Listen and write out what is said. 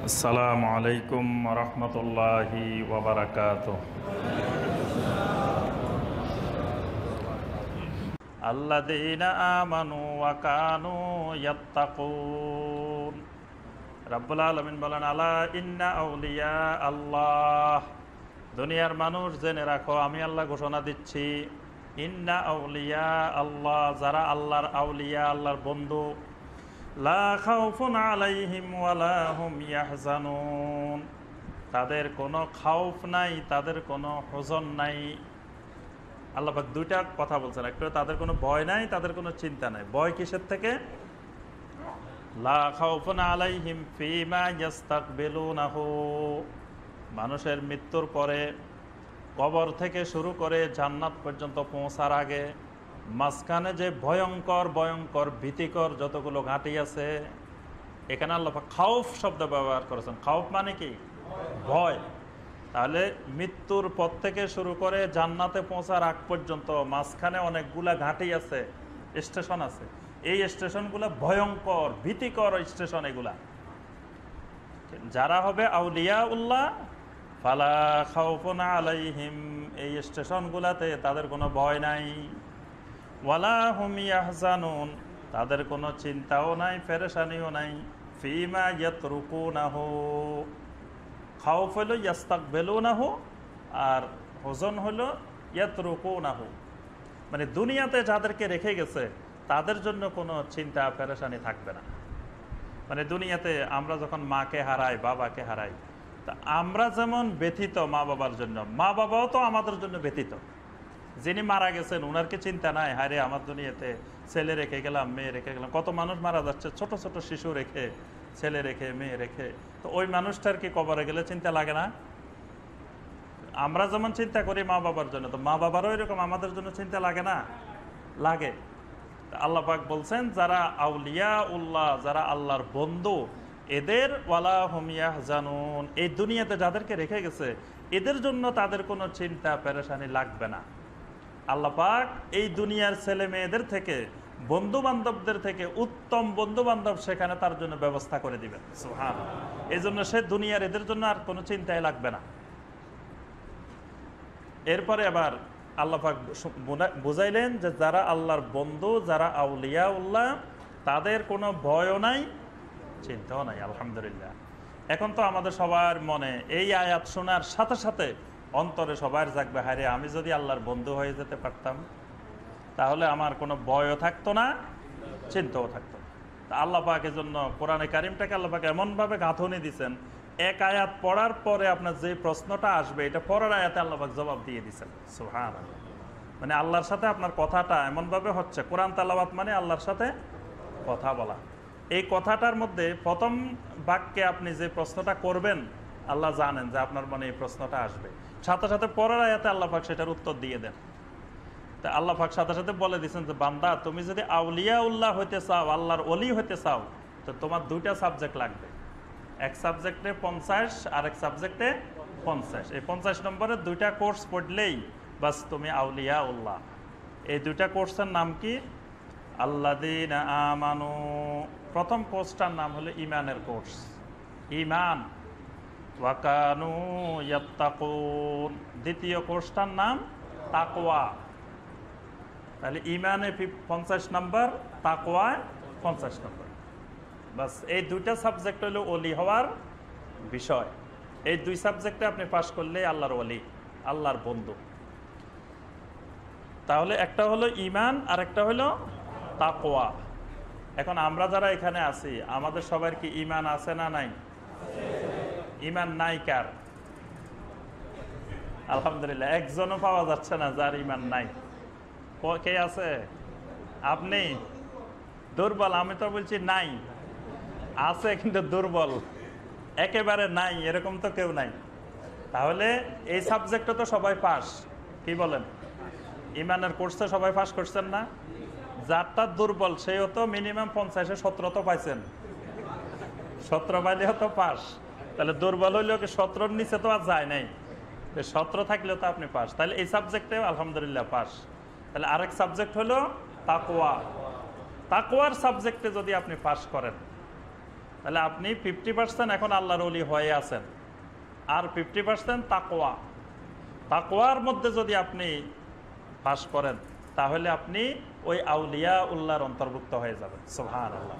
আসসালামু আলাইকুম রহমতুল্লাহি ওয়াবারাকাতুহ। আল্লাযীনা আমানু ওয়া কানু ইয়াত্তাকুন। রাব্বুল আলামিন বলেন, আলা ইন্না আউলিয়া আল্লাহ, দুনিয়ার মানুষ জেনে রাখো, আমি আল্লাহ ঘোষণা দিচ্ছি, ইন্না আউলিয়া আল্লাহ, যারা আল্লাহর আউলিয়া, আল্লাহর বন্ধু, লা খাউফুন আলাইহিম ওয়ালা হুম ইয়াহজানুন, তাদের কোনো খাউফ নাই, তাদের কোনো হুজন নাই। আল্লাহ পাক দুইটা কথা বলছেন, একটা তাদের কোনো ভয় নাই, তাদের কোনো চিন্তা নাই। ভয় কিসের থেকে? লা খাউফুন আলাইহিম ফিমা ইয়াস্তাকবিলুনাহু, মানুষের মৃত্যুর পরে কবর থেকে শুরু করে জান্নাত পর্যন্ত পৌঁছার আগে মাঝখানে যে ভয়ঙ্কর ভয়ঙ্কর ভীতিকর যতগুলো ঘাঁটি আছে, এখানে আল্লাহ পাক খাউফ শব্দ ব্যবহার করেছেন। খাউফ মানে কি? ভয়। তাহলে মৃত্যুর পর থেকে শুরু করে জান্নাতে পৌঁছার আগ পর্যন্ত মাঝখানে অনেকগুলা ঘাঁটি আছে, স্টেশন আছে। এই স্টেশনগুলো ভয়ঙ্কর ভীতিকর স্টেশন। এগুলা যারা হবে আউলিয়া উল্লাহ, ফালা খাউফুন আলাইহিম, এই স্টেশনগুলাতে তাদের কোনো ভয় নাই, ওয়ালা হুম ইয়াহজানুন, তাদের কোনো চিন্তাও নাই, পেরেশানিও নাই, ফিমা ইয়াতরুকুনাহু, খাউফ হলো ইয়াস্তাকবিলুনাহু, আর হুজন হলো ইয়াতরুকুনাহু, মানে দুনিয়াতে যাদেরকে রেখে গেছে তাদের জন্য কোনো চিন্তা পেরেশানি থাকবে না। মানে দুনিয়াতে আমরা যখন মাকে হারাই, বাবাকে হারাই, তা আমরা যেমন ব্যথিত মা বাবার জন্য, মা বাবাও তো আমাদের জন্য ব্যথিত। যিনি মারা গেছেন ওনার কি চিন্তা নাই, হায় রে আমার দুনিয়াতে ছেলে রেখে গেলাম, মেয়ে রেখে গেলাম। কত মানুষ মারা যাচ্ছে ছোট ছোট শিশু রেখে, ছেলে রেখে, মেয়ে রেখে। তো ওই মানুষটার কি কবরে গেলে চিন্তা লাগে না? আমরা যেমন চিন্তা করি মা বাবার জন্য, তো মা বাবারও এরকম আমাদের জন্য চিন্তা লাগে না? লাগে। আল্লাহ পাক বলছেন, যারা আউলিয়া উল্লাহ, যারা আল্লাহর বন্ধু, এদের ওয়ালা হুম ইয়াহজানুন, এই দুনিয়াতে যাদেরকে রেখে গেছে এদের জন্য তাদের কোনো চিন্তা পেরেশানি লাগবে না। আল্লাহ পাক এই দুনিয়ার ছেলে মেয়েদের থেকে, বন্ধু বান্ধবদের থেকে উত্তম বন্ধু বান্ধব সেখানে তার জন্য ব্যবস্থা করে দিবেন। সুবহানাল্লাহ। এই জন্য সে দুনিয়ার এদের জন্য আর কোনো চিন্তাই লাগবে না। এরপরে আবার আল্লাহ পাক বুঝাইলেন যে যারা আল্লাহর বন্ধু, যারা আউলিয়া উল্লাহ, তাদের কোনো ভয়ও নাই, চিন্তাও নাই। আলহামদুলিল্লাহ। এখন তো আমাদের সবার মনে এই আয়াত শোনার সাথে সাথে অন্তরে সবার জাগবে, হায় রে আমি যদি আল্লাহর বন্ধু হয়ে যেতে পারতাম, তাহলে আমার কোনো ভয়ও থাকতো না, চিন্তাও থাকতো না। তা আল্লাহ পাক এর জন্য কোরআনে কারিমটাকে আল্লাহ পাক এমনভাবে গাঁথনি দিয়েছেন, এক আয়াত পড়ার পরে আপনার যে প্রশ্নটা আসবে এটা পরের আয়াতে আল্লাহ পাক জবাব দিয়ে দিয়েছেন। সুবহানাল্লাহ। মানে আল্লাহর সাথে আপনার কথাটা এমনভাবে হচ্ছে, কোরআন তেলাওয়াত মানে আল্লাহর সাথে কথা বলা। এই কথাটার মধ্যে প্রথম বাক্যে আপনি যে প্রশ্নটা করবেন, আল্লাহ জানেন যে আপনার মনে এই প্রশ্নটা আসবে, সাথে সাথে পরের আয়াতে আল্লাহ পাক সেটার উত্তর দিয়ে দেন। তা আল্লাহ পাক সাথে সাথে বলে দিয়েছেন যে বান্দা, তুমি যদি আউলিয়া উল্লাহ হইতে চাও, আল্লাহর ওলি হইতে চাও, তো তোমার দুইটা সাবজেক্ট লাগবে। এক সাবজেক্টে 50 আর এক সাবজেক্টে 50। এই 50 নম্বরের দুইটা কোর্স পড়লেই বাস তুমি আউলিয়া উল্লাহ। এই দুইটা কোর্সের নাম কি? আল্লাযীনা আমানু, প্রথম কোর্সটার নাম হলো ঈমানের কোর্স, ঈমান, ওয়া কানু ইয়াত্তাকুন, দ্বিতীয় কোর্সটার নাম তাকওয়া। তাহলে ঈমানে 50 নম্বর, তাকওয়ায় 50 নম্বর। বাস এই দুইটা সাবজেক্ট হলো ওলি হওয়ার বিষয়। এই দুই সাবজেক্টে আপনি পাশ করলেই আল্লাহর ওলি, আল্লাহর বন্ধু। তাহলে একটা হলো ঈমান আর একটা হলো তাকওয়া। এখন আমরা যারা এখানে আছি, আমাদের সবার কি ঈমান আছে না নাই? ঈমান নাই কার? আলহামদুলিল্লাহ, একজনও পাওয়া যাচ্ছে না যার ঈমান নাই। কে আছে? আপনি দুর্বল। আমি তো বলছি নাই, আছে কিন্তু দুর্বল, একেবারে নাই এরকম তো কেউ নাই। তাহলে এই সাবজেক্টে তো সবাই পাস, কি বলেন? ঈমানের কোর্সে সবাই পাস করছেন না? যারটা দুর্বল সেও তো মিনিমাম 50-এ 17 তো পাইছেন, 17 পাইলেও তো পাস। তাহলে দুর্বল হইলেও কি 17-র নিচে তো আর যায় নাই, 17 থাকলেও তো আপনি পাস। তাহলে এই সাবজেক্টে আলহামদুলিল্লাহ পাস। তাহলে আরেক সাবজেক্ট হলো তাকওয়া। তাকওয়ার সাবজেক্টে যদি আপনি পাস করেন, তাহলে আপনি 50% এখন আল্লাহর ওলি হয়ে আছেন, আর 50% তাকওয়া। তাকওয়ার মধ্যে যদি আপনি বাস করেন তাহলে আপনি ওই আউলিয়া উল্লাহর অন্তর্ভুক্ত হয়ে যাবেন। সুবহানাল্লাহ।